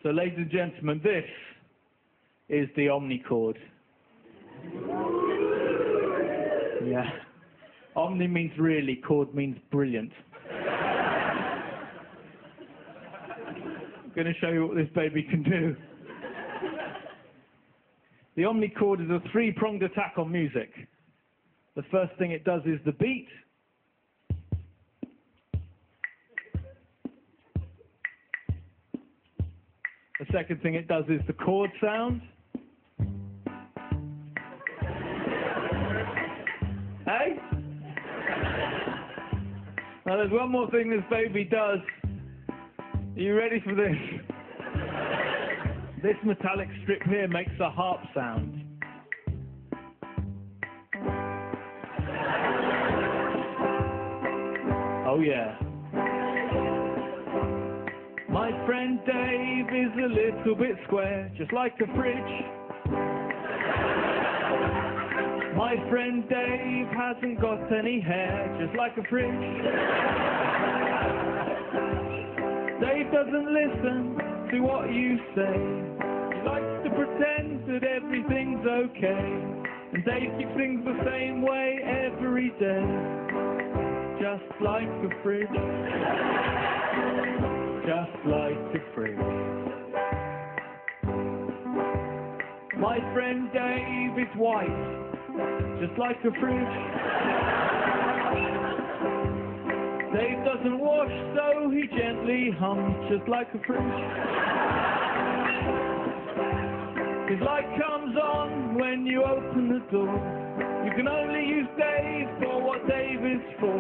So, ladies and gentlemen, this is the omnichord. Yeah. Omni means really, chord means brilliant. I'm going to show you what this baby can do. The omnichord is a three-pronged attack on music. The first thing it does is the beat. The second thing it does is the chord sound. Hey? Now there's one more thing this baby does. Are you ready for this? This metallic strip here makes a harp sound. Oh yeah. My friend Dave is a little bit square, just like a fridge. My friend Dave hasn't got any hair, just like a fridge. Dave doesn't listen to what you say. He likes to pretend that everything's okay. And Dave keeps things the same way every day, just like a fridge. Just like a fridge. My friend Dave is white, just like a fridge. Dave doesn't wash, so he gently hums, just like a fridge. His light comes on when you open the door. You can only use Dave for what Dave is for.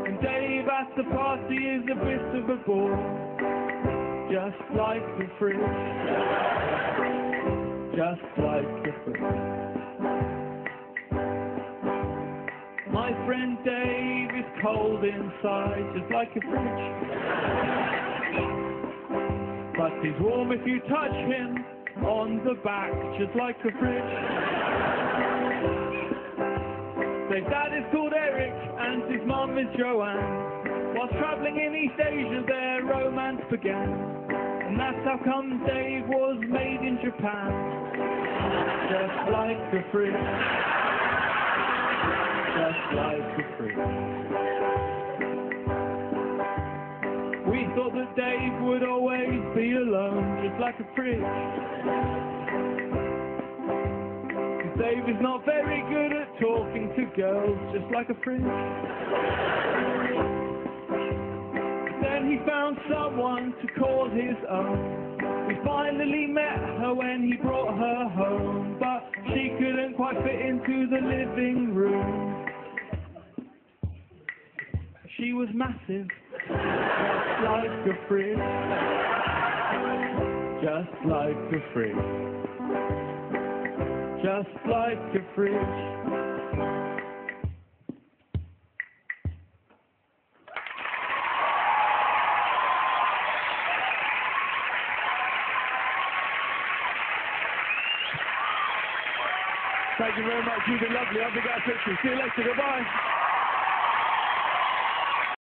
And Dave at the party is a bit of a bore, just like a fridge. Just like a fridge. My friend Dave is cold inside, just like a fridge. But he's warm if you touch him on the back, just like a fridge. Dave's dad is called Eric and his mum is Joanne. Whilst travelling in East Asia their romance began. And that's how come Dave was made in Japan, just like a fridge. Just like a fridge. We thought that Dave would always be alone, just like a fridge. 'Cause Dave is not very good at talking to girls, just like a fridge. Then he found someone to call his own. We finally met her when he brought her home, but she couldn't quite fit into the living room. She was massive, just like a fridge. Just like a fridge. Just like a fridge. Thank you very much. You've been lovely. I'll be back. See you later. Goodbye.